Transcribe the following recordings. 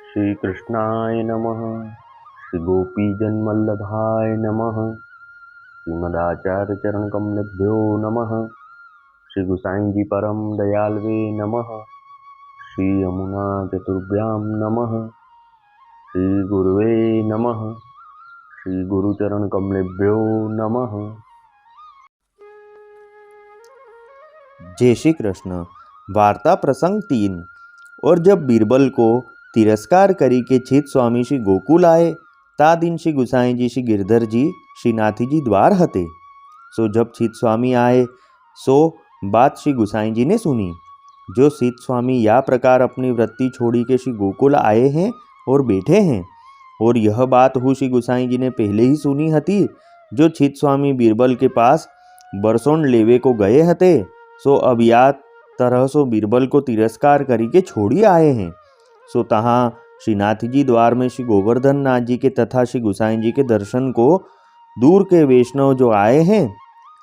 श्री कृष्णाय नमः। श्री गोपीजनवल्लभाय नमः। श्रीमदाचार्य चरण कमलेभ्यो नमः। श्री गुसाई जी परम दयालवे नमः। श्री यमुना चतुर्भ्यां नमः। श्री गुरुवे नमः। श्री गुरुचरण कमलेभ्यो नमः। जय श्री कृष्ण। वार्ता प्रसंग 3। और जब बीरबल को तिरस्कार करी के छित स्वामी श्री गोकुल आए, ता दिन श्री गुसाई जी श्री गिरधर जी श्री नाथी जी द्वार हते। सो जब छित स्वामी आए, सो बात श्री गुसाई जी ने सुनी। जो छित स्वामी या प्रकार अपनी वृत्ति छोड़ी के श्री गोकुल आए हैं और बैठे हैं, और यह बात हु श्री गुसाई जी ने पहले ही सुनी हती। जो छित स्वामी बीरबल के पास बरसों लेवे को गए हते, सो अब या तरह सो बीरबल को तिरस्कार करी के छोड़ी आए हैं। सो तहाँ श्रीनाथ जी द्वार में श्री गोवर्धन नाथ जी के तथा श्री गुसाई जी के दर्शन को दूर के वैष्णव जो आए हैं,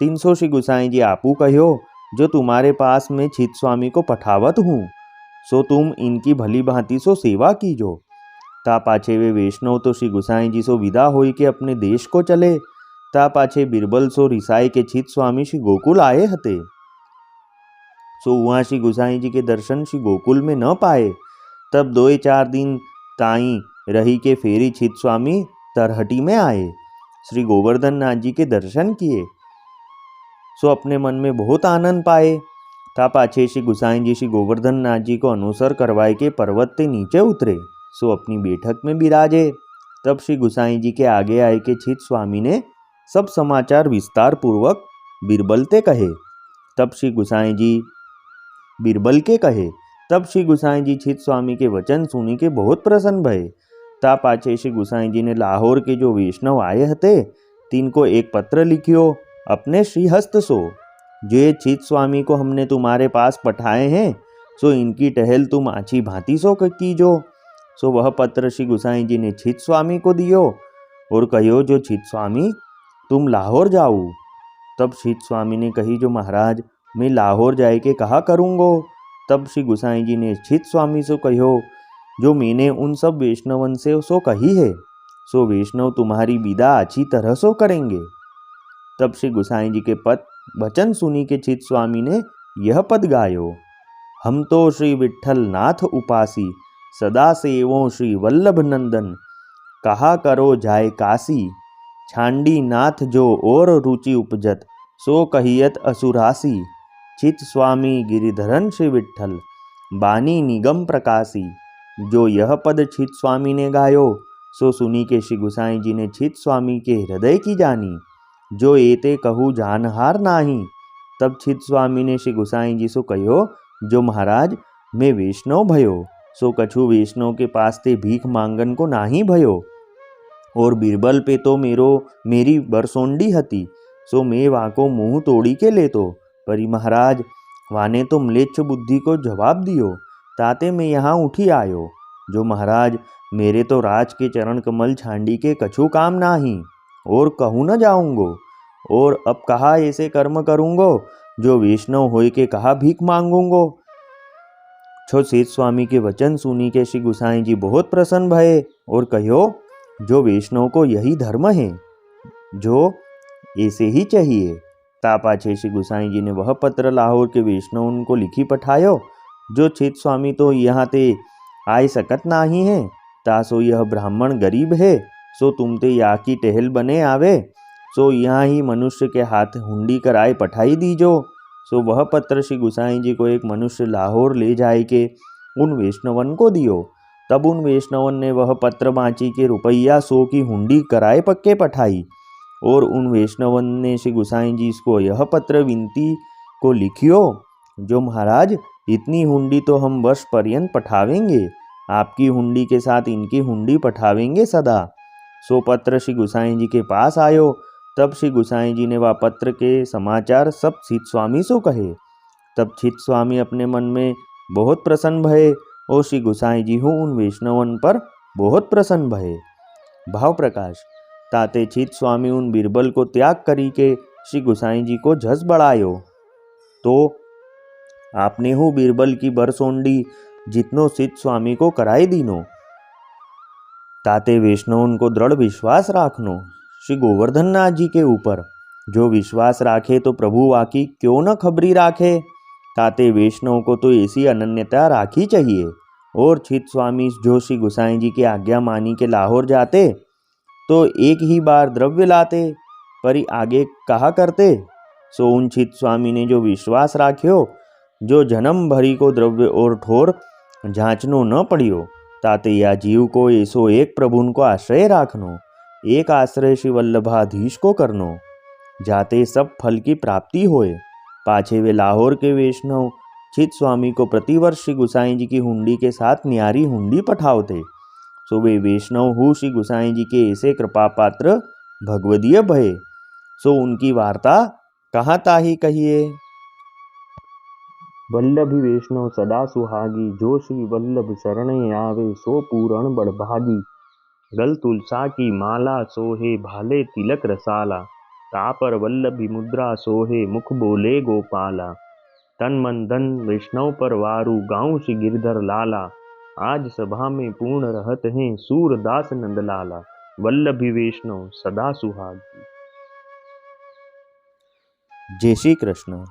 300 श्री गुसाई जी आपू कहो, जो तुम्हारे पास में छित स्वामी को पठावत हूँ, सो तुम इनकी भली भांति सो सेवा कीजो। ता पाछे वे वैष्णव तो श्री गुसाई जी सो विदा होई के अपने देश को चले। ता पाछे बीरबल सो रिसाई के छित स्वामी श्री गोकुल आए हते। सो वहाँ श्री गुसाई जी के दर्शन श्री गोकुल में न पाए। तब 2-4 दिन ताई रही के फेरी छित स्वामी तरहटी में आए, श्री गोवर्धन नाथ जी के दर्शन किए। सो अपने मन में बहुत आनंद पाए। ता पाछे श्री गुसाई जी श्री गोवर्धन नाथ जी को अनुसर करवाए के पर्वत ते नीचे उतरे। सो अपनी बैठक में बिराजे। तब श्री गुसाई जी के आगे आए के छित स्वामी ने सब समाचार विस्तार पूर्वक बीरबल ते कहे। तब श्री गुसाई जी बीरबल के कहे। तब श्री गुसाई जी छित स्वामी के वचन सुनी के बहुत प्रसन्न भये। ता पाछे श्री गुसाई जी ने लाहौर के जो वैष्णव आए हते, तिनको एक पत्र लिखियो अपने श्रीहस्त सो। जो ये छित स्वामी को हमने तुम्हारे पास पठाए हैं, सो इनकी टहल तुम आछी भांति सो कीजो। सो वह पत्र श्री गुसाई जी ने छित स्वामी को दियो और कहो, जो छित स्वामी तुम लाहौर जाओ। तब छित स्वामी ने कही, जो महाराज मैं लाहौर जाए के कहा करूँगो। तब श्री गुसाई जी ने छित स्वामी से कहो, जो मैंने उन सब वैष्णवन से सो कही है, सो वैष्णव तुम्हारी विदा अच्छी तरह सो करेंगे। तब श्री गुसाई जी के पद वचन सुनी के छित स्वामी ने यह पद गायो। हम तो श्री विठ्ठल नाथ उपासी, सदा सेवो श्री वल्लभ नंदन। कहा करो जाय काशी, छांडी नाथ जो और रुचि उपजत, सो कहियत असुरासी। छित स्वामी गिरिधरन श्री विठ्ठल, बानी निगम प्रकाशी। जो यह पद छित स्वामी ने गायो, सो सुनी के श्री गुसाई जी ने छित स्वामी के हृदय की जानी। जो एते कहू जानहार नाही। तब छित स्वामी ने श्री गुसाई जी से कहो, जो महाराज मैं वैष्णव भयो, सो कछु वैष्णव के पास ते भीख मांगन को नाही भयो। और बीरबल पे तो मेरी बरसोंडी हती, सो मैं वाको मुंह तोड़ी के लेतो। परी महाराज वाने तो म्लेच्छ बुद्धि को जवाब दियो, ताते मैं यहाँ उठी आयो। जो महाराज मेरे तो राज के चरण कमल छांडी के कछु काम नाही, और कहूँ न जाऊँगो। और अब कहा ऐसे कर्म करूँगो, जो वैष्णव होय के कहा भीख मांगूंगो। छो छित स्वामी के वचन सुनी के श्री गुसाई जी बहुत प्रसन्न भये और कहो, जो वैष्णव को यही धर्म है, जो ऐसे ही चाहिए। ता पाछे श्री गुसाई जी ने वह पत्र लाहौर के वैष्णव को लिखी पठायो। जो छित स्वामी तो यहाँ ते आय सकत नाही है, तासो यह ब्राह्मण गरीब है, सो तुम ते या की टहल बने आवे, सो यहाँ ही मनुष्य के हाथ हुंडी कराए पठाई दीजो। सो वह पत्र श्री गुसाई जी को एक मनुष्य लाहौर ले जाए के उन वैष्णवन को दियो। तब उन वैष्णवन ने वह पत्र बाँची के रुपया 100 की हुंडी कराए पक्के पठाई। और उन वैष्णवन ने श्री गुसाई जी को यह पत्र विनती को लिखियो, जो महाराज इतनी हुंडी तो हम वर्ष पर्यंत पठावेंगे, आपकी हुंडी के साथ इनकी हुंडी पठावेंगे सदा। सो पत्र श्री गुसाई जी के पास आयो। तब श्री गुसाई जी ने वह पत्र के समाचार सब छित स्वामी सो कहे। तब छित स्वामी अपने मन में बहुत प्रसन्न भये और श्री गुसाई जी हूँ उन वैष्णवन पर बहुत प्रसन्न भये। भाव प्रकाश। ताते छित स्वामी उन बीरबल को त्याग करी के श्री गुसाई जी को झस बढ़ायो। तो आपने हूँ बीरबल की बरसोंडी जितनो छित स्वामी को कराई दीनो। ताते वैष्णव को दृढ़ विश्वास राखनो श्री गोवर्धन नाथ जी के ऊपर। जो विश्वास राखे तो प्रभु वाकी क्यों न खबरी राखे। ताते वैष्णव को तो ऐसी अनन्यता राखी चाहिए। और चित स्वामी जो श्री गुसाई जी की आज्ञा मानी के लाहौर जाते तो एक ही बार द्रव्य लाते, पर आगे कहा करते। सो उन चित स्वामी ने जो विश्वास राख्यो, जो जन्म भरी को द्रव्य और ठोर जांचनो न पड़ियो। ताते या जीव को ऐसो एक प्रभुन को आश्रय राखनो, एक आश्रय श्री वल्लभाधीश को करनो, जाते सब फल की प्राप्ति होए। पाछे वे लाहौर के वैष्णव चित स्वामी को प्रतिवर्ष श्री गुसाई जी की हुंडी के साथ न्यारी हुंडी पठावते। सो वे वैष्णव हु श्री गुसाई जी के ऐसे कृपा पात्र भगवदीय भये। सो उनकी वार्ता कहाँ ताही कहिए। वल्लभी वैष्णव सदा सुहागी, जो श्री वल्लभ शरणे आवे सो पूरण बड़भागी। गल तुलसा की माला सोहे, भाले तिलक रसाला। तापर वल्लभी मुद्रा सोहे, मुख बोले गोपाला। तन मन धन वैष्णव पर वारू, गाँव श्री गिरधर लाला। आज सभा में पूर्ण रहत हैं, सूरदास नंदलाला। वल्लभी वैष्णव सदा सुहागी। जय श्री कृष्ण।